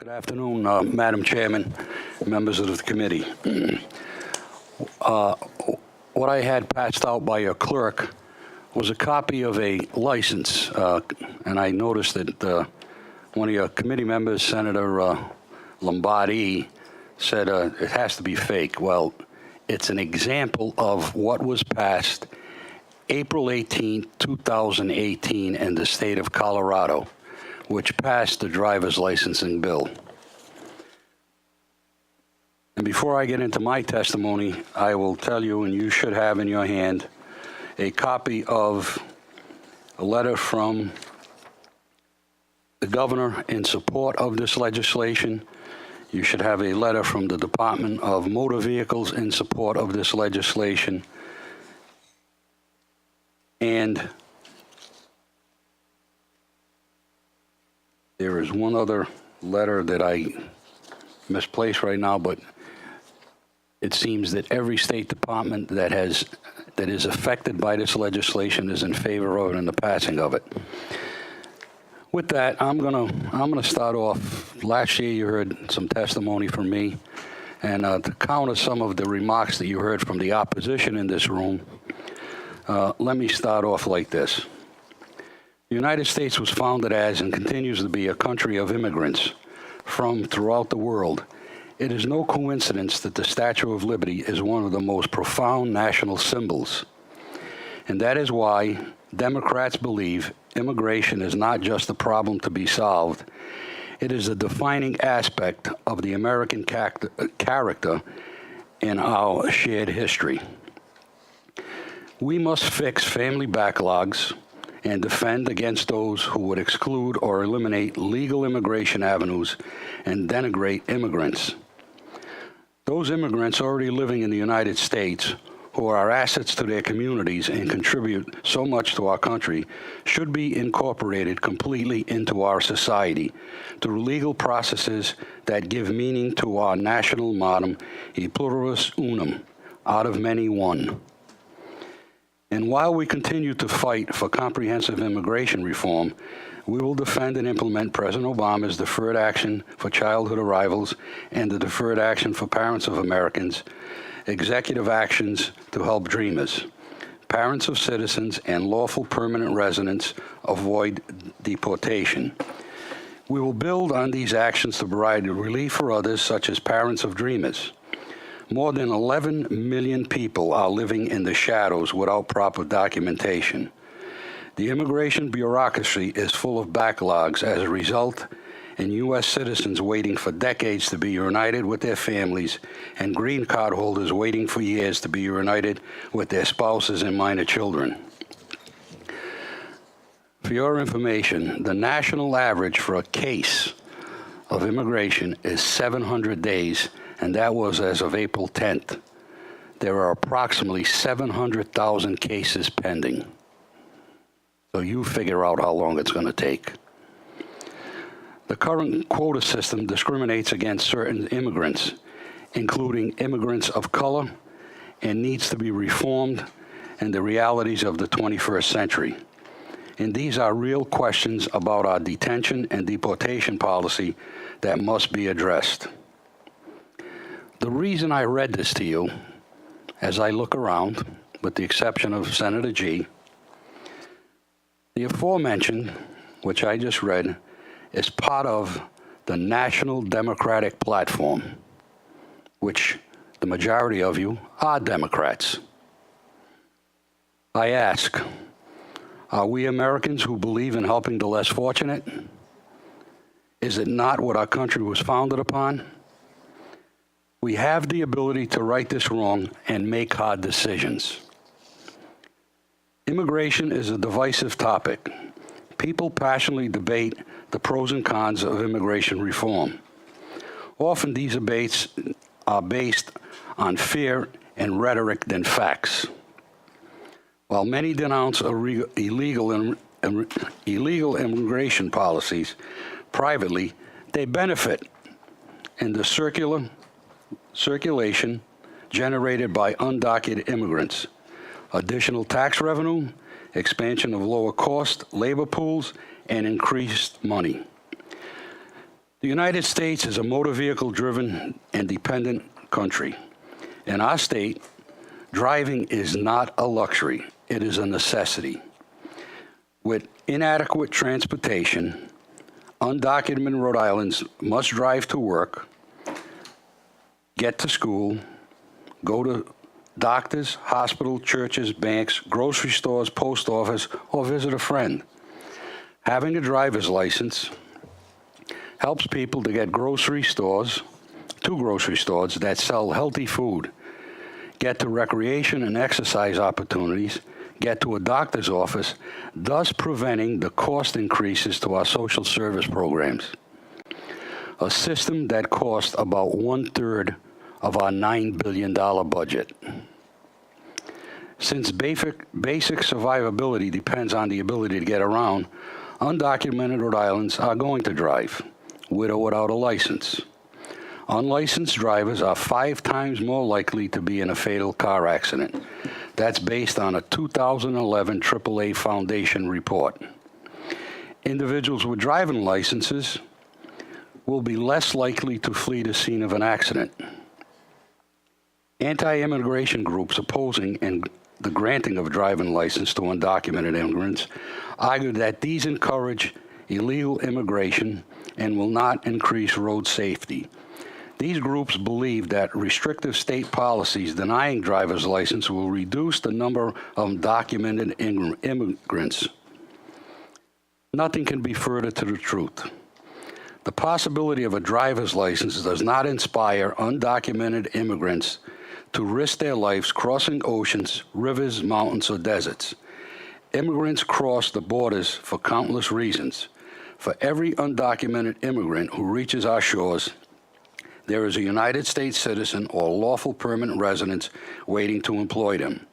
Good afternoon, Madam Chairman, members of the committee. What I had passed out by your clerk was a copy of a license, and I noticed that one of your committee members, Senator Lombardi, said it has to be fake. Well, it's an example of what was passed April 18, 2018 in the state of Colorado, which passed the driver's licensing bill. And before I get into my testimony, I will tell you, and you should have in your hand, a copy of a letter from the governor in support of this legislation. You should have a letter from the Department of Motor Vehicles in support of this legislation. And there is one other letter that I misplaced right now, but it seems that every state department that is affected by this legislation is in favor of it and the passing of it. With that, I'm gonna start off. Last year you heard some testimony from me, and to counter some of the remarks that you heard from the opposition in this room, let me start off like this. The United States was founded as and continues to be a country of immigrants from throughout the world. It is no coincidence that the Statue of Liberty is one of the most profound national symbols. And that is why Democrats believe immigration is not just a problem to be solved. It is a defining aspect of the American character in our shared history. We must fix family backlogs and defend against those who would exclude or eliminate legal immigration avenues and denigrate immigrants. Those immigrants already living in the United States, who are assets to their communities and contribute so much to our country, should be incorporated completely into our society through legal processes that give meaning to our national motto, e pluribus unum, out of many one. And while we continue to fight for comprehensive immigration reform, we will defend and implement President Obama's Deferred Action for Childhood Arrivals and the Deferred Action for Parents of Americans, executive actions to help dreamers, parents of citizens, and lawful permanent residents avoid deportation. We will build on these actions to provide relief for others, such as parents of dreamers. More than 11 million people are living in the shadows without proper documentation. The immigration bureaucracy is full of backlogs as a result, and U.S. citizens waiting for decades to be reunited with their families, and green card holders waiting for years to be reunited with their spouses and minor children. For your information, the national average for a case of immigration is 700 days, and that was as of April 10th. There are approximately 700,000 cases pending. So you figure out how long it's going to take. The current quota system discriminates against certain immigrants, including immigrants of color, and needs to be reformed in the realities of the 21st century. And these are real questions about our detention and deportation policy that must be addressed. The reason I read this to you, as I look around, with the exception of Senator G., the aforementioned, which I just read, is part of the National Democratic Platform, which the majority of you are Democrats. I ask, are we Americans who believe in helping the less fortunate? Is it not what our country was founded upon? We have the ability to right this wrong and make hard decisions. Immigration is a divisive topic. People passionately debate the pros and cons of immigration reform. Often these debates are based on fear and rhetoric than facts. While many denounce illegal immigration policies privately, they benefit in the circulation generated by undocumented immigrants, additional tax revenue, expansion of lower cost labor pools, and increased money. The United States is a motor vehicle-driven and dependent country. In our state, driving is not a luxury, it is a necessity. With inadequate transportation, undocumented Rhode Islanders must drive to work, get to school, go to doctors, hospital, churches, banks, grocery stores, post office, or visit a friend. Having a driver's license helps people to get to grocery stores that sell healthy food, get to recreation and exercise opportunities, get to a doctor's office, thus preventing the cost increases to our social service programs. A system that costs about 1/3 of our $9 billion budget. Since basic survivability depends on the ability to get around, undocumented Rhode Islanders are going to drive, with or without a license. Unlicensed drivers are 5 times more likely to be in a fatal car accident. That's based on a 2011 AAA Foundation report. Individuals with driving licenses will be less likely to flee the scene of an accident. Anti-immigration groups opposing and the granting of a driving license to undocumented immigrants argue that these encourage illegal immigration and will not increase road safety. These groups believe that restrictive state policies denying driver's license will reduce the number of undocumented immigrants. Nothing can be further to the truth. The possibility of a driver's license does not inspire undocumented immigrants to risk their lives crossing oceans, rivers, mountains, or deserts. Immigrants cross the borders for countless reasons. For every undocumented immigrant who reaches our shores, there is a United States citizen or lawful permanent resident waiting to employ them.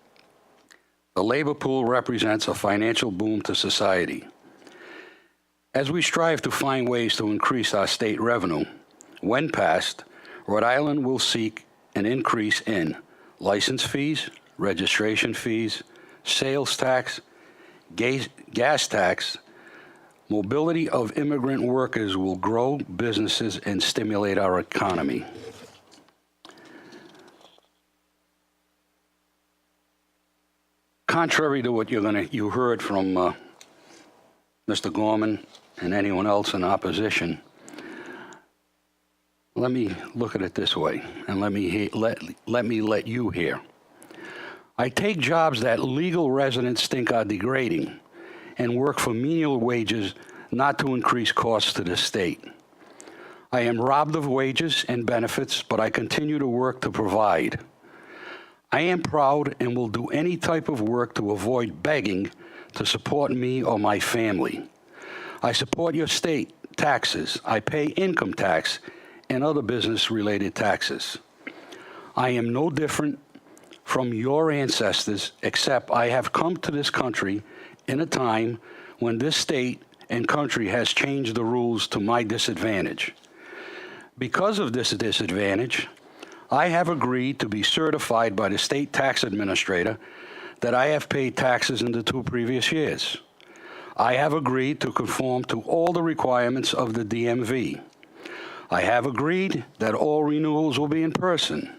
The labor pool represents a financial boom to society. As we strive to find ways to increase our state revenue, when passed, Rhode Island will seek an increase in license fees, registration fees, sales tax, gas tax. Mobility of immigrant workers will grow businesses and stimulate our economy. Contrary to what you heard from Mr. Gorman and anyone else in opposition, let me look at it this way, and let me let you hear. I take jobs that legal residents think are degrading and work for menial wages not to increase costs to the state. I am robbed of wages and benefits, but I continue to work to provide. I am proud and will do any type of work to avoid begging to support me or my family. I support your state taxes. I pay income tax and other business-related taxes. I am no different from your ancestors, except I have come to this country in a time when this state and country has changed the rules to my disadvantage. Because of this disadvantage, I have agreed to be certified by the state tax administrator that I have paid taxes in the 2 previous years. I have agreed to conform to all the requirements of the DMV. I have agreed that all renewals will be in person.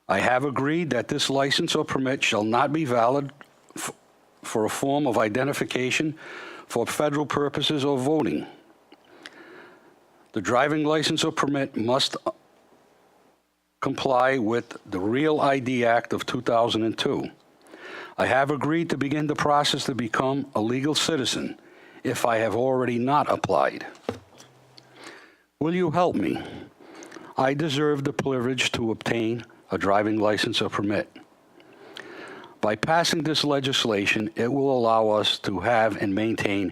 I have agreed that this license or permit shall not be valid for a form of identification for federal purposes or voting. The driving license or permit must comply with the Real ID Act of 2002. I have agreed to begin the process to become a legal citizen if I have already not applied. Will you help me? I deserve the privilege to obtain a driving license or permit. By passing this legislation, it will allow us to have and maintain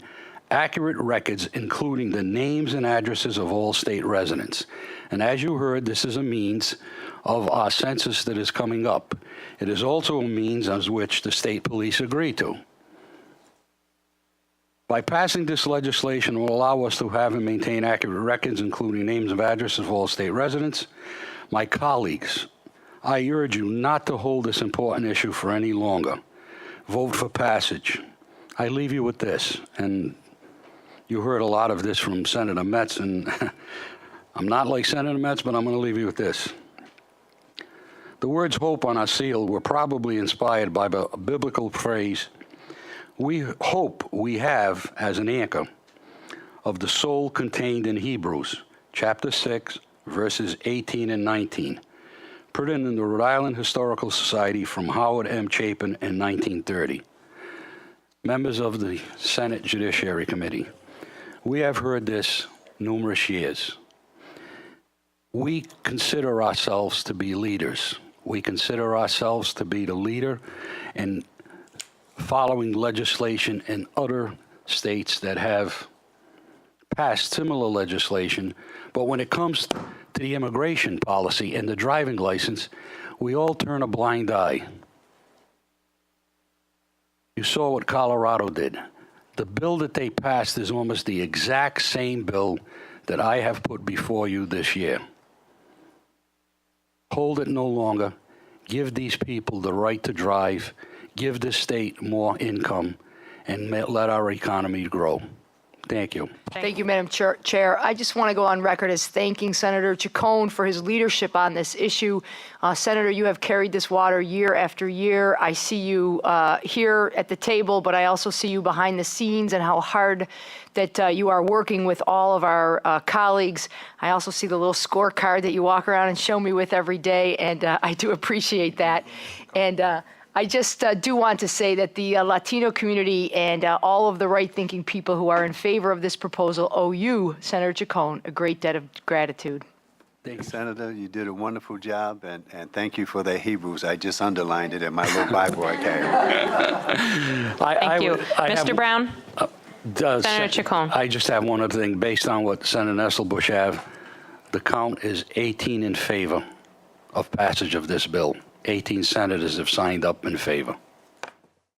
accurate records, including the names and addresses of all state residents. And as you heard, this is a means of our census that is coming up. It is also a means on which the state police agree to. By passing this legislation, it will allow us to have and maintain accurate records, including names and addresses of all state residents. My colleagues, I urge you not to hold this important issue for any longer. Vote for passage. I leave you with this, and You heard a lot of this from Senator Metz, and I'm not like Senator Metz, but I'm going to leave you with this. The words hope on our seal were probably inspired by the biblical phrase, we hope we have as an anchor of the soul contained in Hebrews, chapter 6, verses 18 and 19, printed in the Rhode Island Historical Society from Howard M. Chapin in 1930. Members of the Senate Judiciary Committee, we have heard this numerous years. We consider ourselves to be leaders. We consider ourselves to be the leader in following legislation in other states that have passed similar legislation. But when it comes to the immigration policy and the driving license, we all turn a blind eye. You saw what Colorado did. The bill that they passed is almost the exact same bill that I have put before you this year. Hold it no longer. Give these people the right to drive. Give this state more income and let our economy grow. Thank you. Thank you, Madam Chair. I just want to go on record as thanking Senator Chacon for his leadership on this issue. Senator, you have carried this water year after year. I see you here at the table, but I also see you behind the scenes and how hard that you are working with all of our colleagues. I also see the little scorecard that you walk around and show me with every day, and I do appreciate that. And I just do want to say that the Latino community and all of the right-thinking people who are in favor of this proposal owe you, Senator Chacon, a great debt of gratitude. Thanks, Senator. You did a wonderful job, and thank you for the Hebrews. I just underlined it in my little Bible I carry. Thank you. Mr. Brown? Senator Chacon. I just have one other thing. Based on what Senator Nesselbush have, the count is 18 in favor of passage of this bill. 18 senators have signed up in favor.